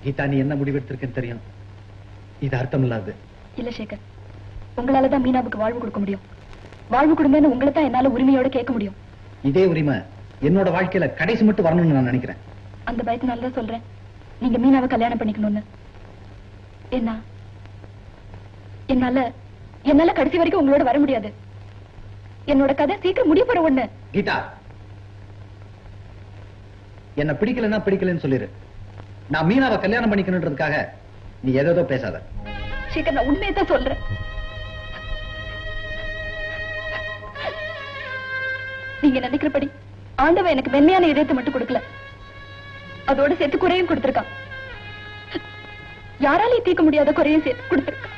கீதா, நீ என்ன முடிவெடுத்திருக்கேன்னு தெரியும். இது அர்த்தம் இல்லாது. இல்ல சேகர், உங்களாலதான் மீனாவுக்கு வாழ்வு கொடுக்க முடியும். வாழ்வு கொடுங்கன்னு உங்களை தான் என்னால உரிமையோட கேட்க முடியும். இதே உரிமை என்னோட வாழ்க்கையில கடைசி மட்டும் வரணும்னு நான் நினைக்கிறேன். அந்த பயத்தினாலதான் சொல்றேன், நீங்க மீனாவை கல்யாணம் பண்ணிக்கணும்னு. என்னால கடைசி வரைக்கும் உங்களோட வர முடியாது. என்னோட கதை சீக்கிரம் முடிய போற ஒண்ணு. கீதா, என்ன பிடிக்கலன்னா பிடிக்கலன்னு சொல்லிரு. நான் மீனாவை கல்யாணம் பண்ணிக்கணுன்றதுக்காக நீ ஏதோ பேசாத. சீக்கிரம் நான் உண்மையை தான் சொல்றேன். நீங்க நினைக்கிறபடி ஆண்டவன் எனக்கு மென்மையான இதயத்தை மட்டும் கொடுக்கல, அதோட சேர்த்து குறையும் கொடுத்திருக்கான். யாராலையும் தீர்க்க முடியாத குறையும் சேர்த்து கொடுத்திருக்கான்.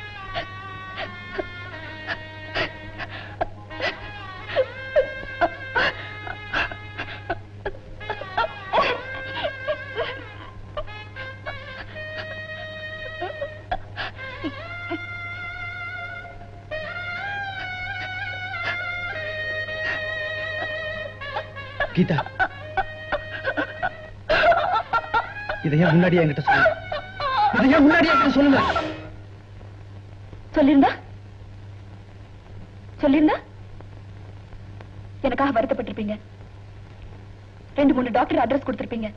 கீதா, இதையா முன்னாடியே என்கிட்ட சொல்லுங்க. இதையா முன்னாடியே என்கிட்ட சொல்லுங்க. சொல்லிருந்தா எனக்காக வருத்தப்பட்டிருப்பீங்க. 2-3 டாக்டர் அட்ரஸ் கொடுத்திருப்பீங்க.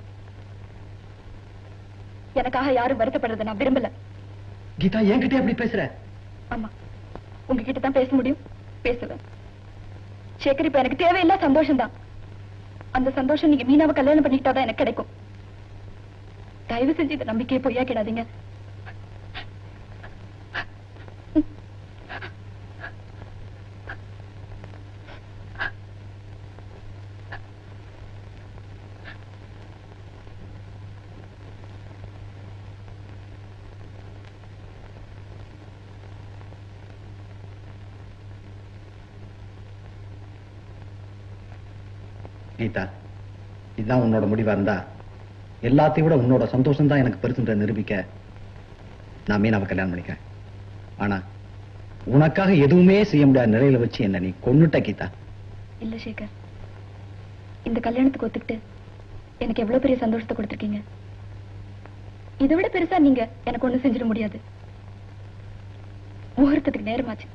எனக்காக யாரும் வருத்தப்படுறதை நான் விரும்பல. கீதா, என்கிட்ட எப்படி பேசுற? ஆமா, உங்ககிட்ட தான் பேச முடியும், பேசுவேன். சேகர், இப்ப எனக்கு தேவையில்லை சந்தோஷம் தான். அந்த சந்தோஷம் நீங்க மீனாவை கல்யாணம் பண்ணிக்கிட்டாதான் எனக்கு கிடைக்கும். தயவு செஞ்சு இந்த நம்பிக்கையை பொய்யாக்கிடாதீங்க. கீதா, இதுதான் உன்னோட முடிவா இருந்தா எல்லாத்தையும் விட உன்னோட சந்தோஷம் தான் எனக்கு பெருசுன்ற நிரூபிக்க நான் மீனாவை கல்யாணம் பண்ணிக்கிறேன். ஆனா உனக்காக எதுவுமே செய்ய முடியாத நிலையில வச்சு என்ன நீ கொன்னுட்ட கீதா. இல்ல சேகர், இந்த கல்யாணத்துக்கு ஒத்துக்கிட்டு எனக்கு எவ்வளவு பெரிய சந்தோஷத்தை கொடுத்திருக்கீங்க. இதை விட பெருசா நீங்க எனக்கு ஒண்ணு செஞ்சிட முடியாது. முகூர்த்தத்துக்கு நேரமாச்சு.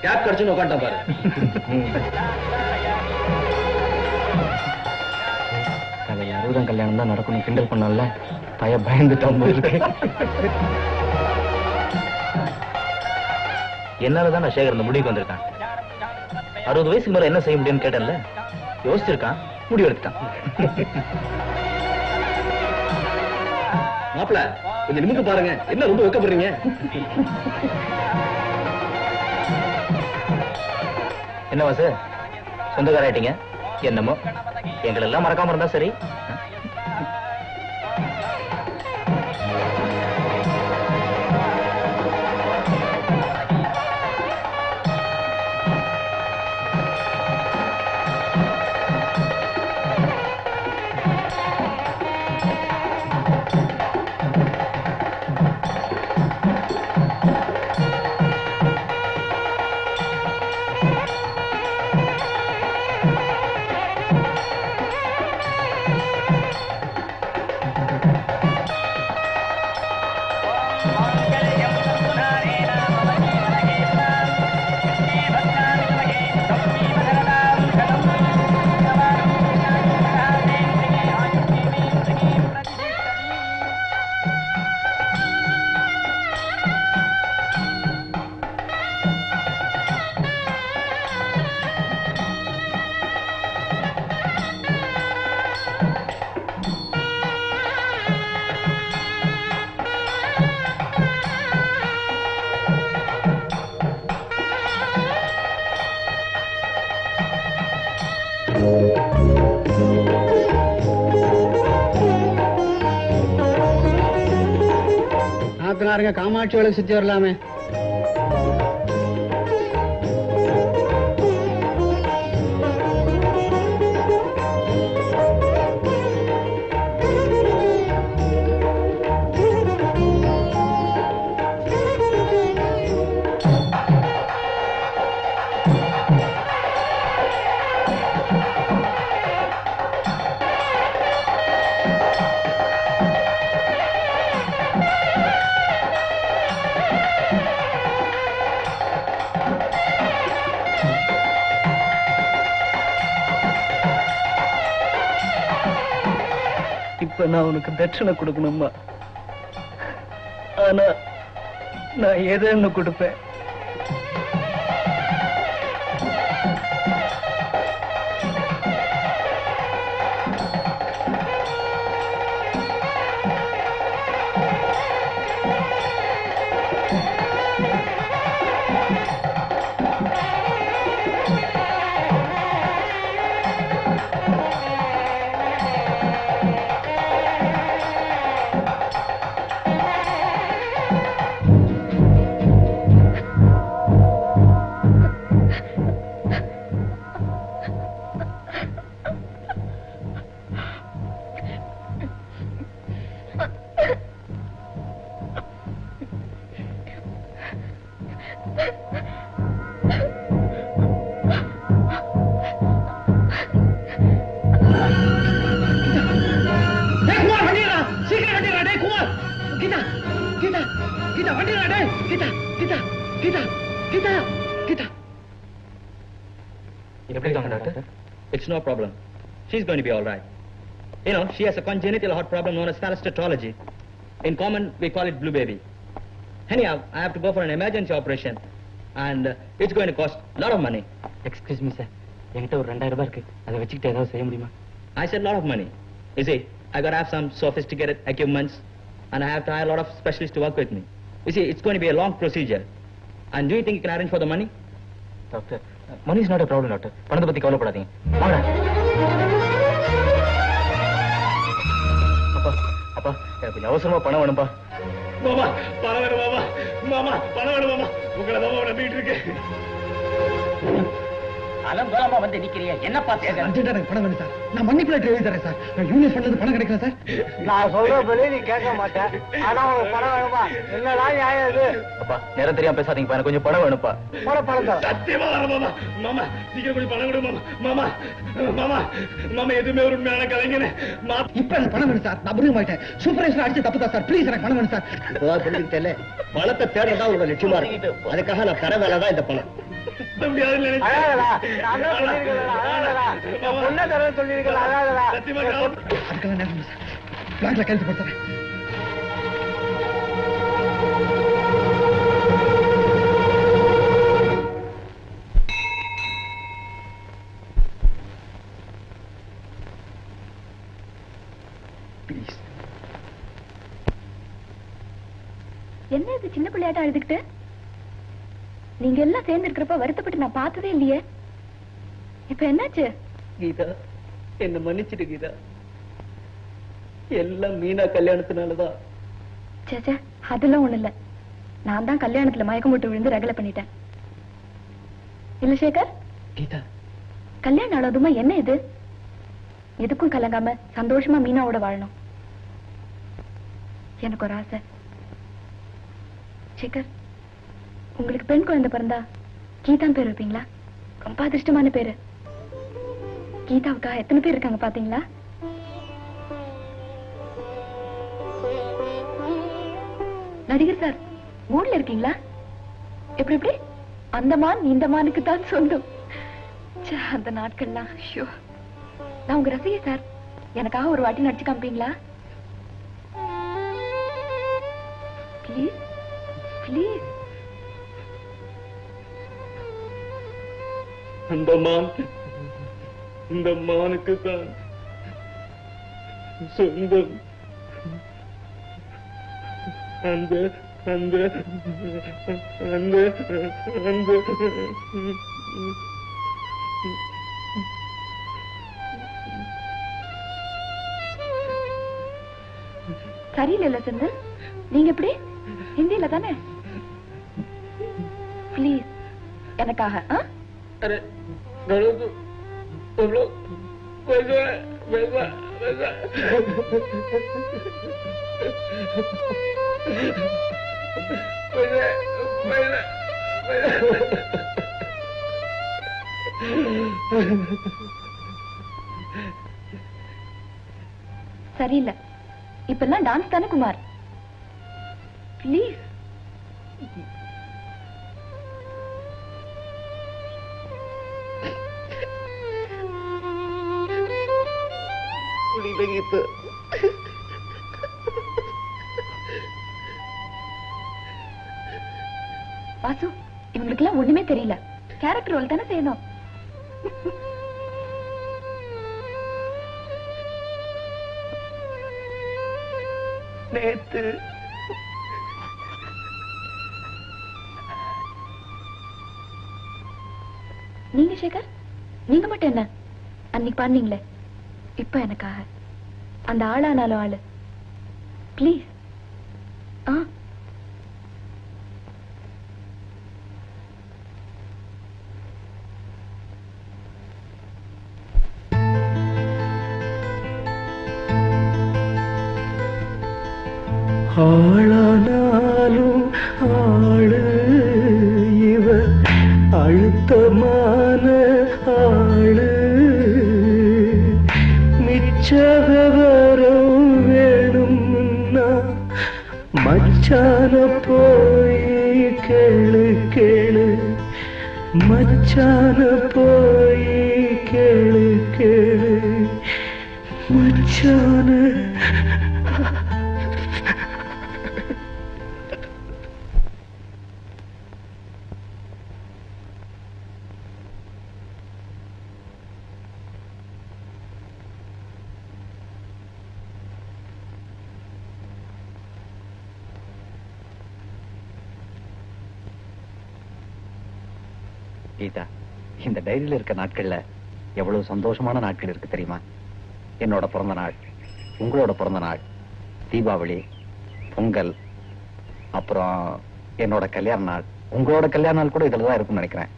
கேப் கிடைச்சுன்னு உட்காந்துட்டான் பாரு. அதை 60ஆம் கல்யாணம் தான் நடக்கணும் கிண்டல் பண்ணல, பயந்துட்டான் போயிருக்கு. என்னாலதான் நான் சேகர் இந்த முடிவுக்கு வந்திருக்கான். 60 வயசுக்கு மேல என்ன செய்ய முடியும்னு கேட்டேன்ல, யோசிச்சிருக்கான், முடிவு எடுத்துட்டான். மாப்பிள்ள, கொஞ்சம் நிமிந்து பாருங்க, என்ன ரொம்ப வெக்கப்படுறீங்க? என்ன வாசு, சொந்தக்கார ஆயிட்டீங்க என்னமோ, எங்களெல்லாம் மறக்காம இருந்தா சரி. நாத்தனாருங்க காமாட்சி விளக்கு சுத்தி வரலாமே. இப்ப நான் உனக்கு தட்சணை கொடுக்கணுமா? ஆனா நான் எதுன்னு கொடுப்பேன். It's no problem. She's going to be all right. You know, she has a congenital heart problem known as phallostatology. In common, we call it blue baby. Anyhow, I have to go for an emergency operation. And it's going to cost a lot of money. Excuse me, sir. என்கிட்ட ஒரு 2000 ரூபாய் இருக்கு. அதை வச்சுக்கிட்டு ஏதாவது செய்ய முடியுமா? I said a lot of money. You see, I got to have some sophisticated equipments. And I have to hire a lot of specialists to work with me. You see, it's going to be a long procedure. And do you think you can arrange for the money? Doctor, money is not a problem, doctor. பணத்தை பத்தி கவலைப்படாதீங்க. வாங்க. அப்பா, எனக்கு அவசரமா பணம் வேணும்பா. மாமா, பணம் வேணும் மாமா. மாமா, பணம் வேணும் மாமா. உங்களை மாமா நம்பிட்டு இருக்கேன். அலங்கோலமா வந்து நிக்கிறிய என்னப்பா தேவை? அர்ஜென்ட்டா எனக்கு பணம் வேணும் சார். நான் மணி பிளேட் எழுதி தரேன் சார். நான் யூனியன் ஃபண்ட்ல பணம் கிடைக்கல சார். நான் சொல்றபடி நீ கேட்க மாட்டேன். ஆனா உனக்கு பணம் வேணுமா? என்னடா நியாயம் இது? அப்பா, நேரம் தெரியாம பேசாதீங்கப்பா. எனக்கு கொஞ்சம் பணம் வேணும்ப்பா. பணம் தான். சத்தியமா வர மாமா. மாமா, சீக்கிரம் கொஞ்சம் பணம் கொடு மாமா. மாமா, மாமா, மாமா எதுவுமே ஒரு உண்மையான கலைஞனே. இப்ப எனக்கு பணம் வேணும் சார். நான் புரிய மாட்டேன். சூப்பர்வைசர் அடிச்சு தப்பு தான் சார். ப்ளீஸ் எனக்கு பணம் வேணும் சார். புரிஞ்சுக்கிட்டே பணத்தை தேடுறதா உங்க லட்சியமா இருக்கு. அதுக்காக நான் தர வேலை தான் இந்த பணம். அதுக்கெல்லாம் நேரம் சார். பிளாக்ல கைது போட்டுறேன். என்ன இது சின்ன பிள்ளையாட்ட அழுதுகிட்டு? நீங்க எல்லாம் சேர்ந்து இருக்கிறப்ப வருத்தப்பட்டு நான் பார்த்ததே இல்லையே. இப்ப என்னாச்சு? கீதா, என்ன மன்னிச்சிடு கீதா. எல்லாம் மீனா கல்யாணத்தினாலதான். சேச்சே, அதெல்லாம் ஒண்ணு இல்ல. நான் தான் கல்யாணத்துல மயக்கம் போட்டு விழுந்து ரகலை பண்ணிட்டேன். இல்ல சேகர்? கீதா, கல்யாணம் ஆனதுமா என்ன இது? எதுக்கும் கலங்காம சந்தோஷமா மீனாவோட வாழணும். எனக்கு ஒரு ஆசை. சேகர், உங்களுக்கு பெண் குழந்தை பிறந்தா கீதான் பேர் வைப்பீங்களா? ரொம்ப அதிர்ஷ்டமான பேரு. கீதாவுக்கா எத்தனை பேர் இருக்காங்க பாத்தீங்களா? நடிகர் சார், மூட்ல இருக்கீங்களா? எப்படி எப்படி அந்த மான் இந்த மானுக்கு தான் சொந்தம். அந்த நாட்கள்லாம் ஐயோ. நான் உங்க ரசிகை சார். எனக்காக ஒரு வாட்டி நடிச்சு காமிப்பீங்களா? Please please. அந்த மான் இந்த மானுக்கு தான் சொந்தம். அந்த அந்த அந்த அந்த சரியில்லை செந்தில், நீங்க எப்படி? ஹிந்தியில தானே? ப்ளீஸ் எனக்காக. अरे गणों तो तुम लोग वैसा वैसा वैसा சரியில்லை. இப்பெல்லாம் டான்ஸ் தானே குமார்? ப்ளீஸ். வாசு, இவங்களுக்கெல்லாம் ஒண்ணுமே தெரியல. கேரக்டர் ரோல் தானே செய்யணும். நேத்து நீங்க சேகர், நீங்க மட்டும் என்ன அன்னைக்கு பாருங்களே, இப்ப எனக்காக அந்த ஆளானாலும் ஆளு. ப்ளீஸ். ஆளானாலும் ஆளு இவ அழுத்தமான ஆளு மிச்சவரம் வேணும்னா மச்சான போய் கேளு கேளு மச்சான போய் கேளு கேளு மச்சான. கீதா, இந்த டைரியில இருக்க நாட்கள்ல எவ்வளவு சந்தோஷமான நாட்கள் இருக்கு தெரியுமா? என்னோட பிறந்த நாள், உங்களோட பிறந்த நாள், தீபாவளி, பொங்கல், அப்புறம் என்னோட கல்யாண நாள். உங்களோட கல்யாண நாள் கூட இதுலதான் இருக்கும்னு நினைக்கிறேன்.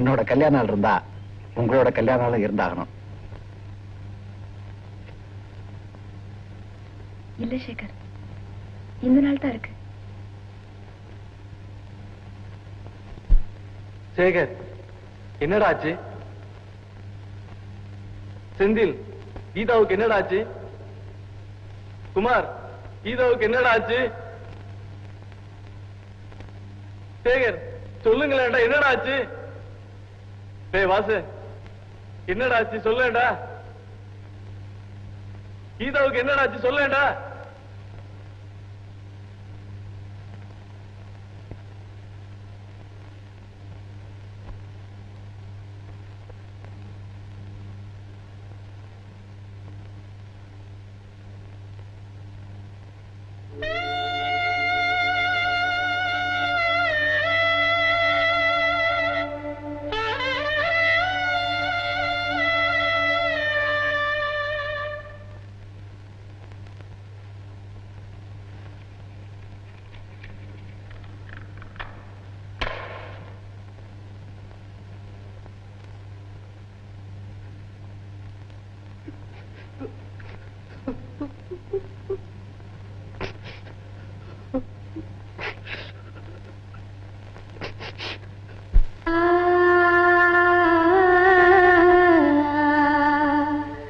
என்னோட கல்யாண நாள் இருந்தா உங்களோட கல்யாண நாள் இருந்தாகணும். இல்ல சேகர், இந்த நாள் தான் இருக்கு. சேகர், என்னடா ஆச்சு? செந்தில், கீதாவுக்கு என்னடா ஆச்சு? குமார், கீதாவுக்கு என்னடா ஆச்சு? சேகர், சொல்லுங்களேன்டா, என்னடா ஆச்சு? டேய் வாசு, என்னடா ஆச்சு சொல்லேன்டா? கீதாவுக்கு என்னடா ஆச்சு சொல்லேன்டா?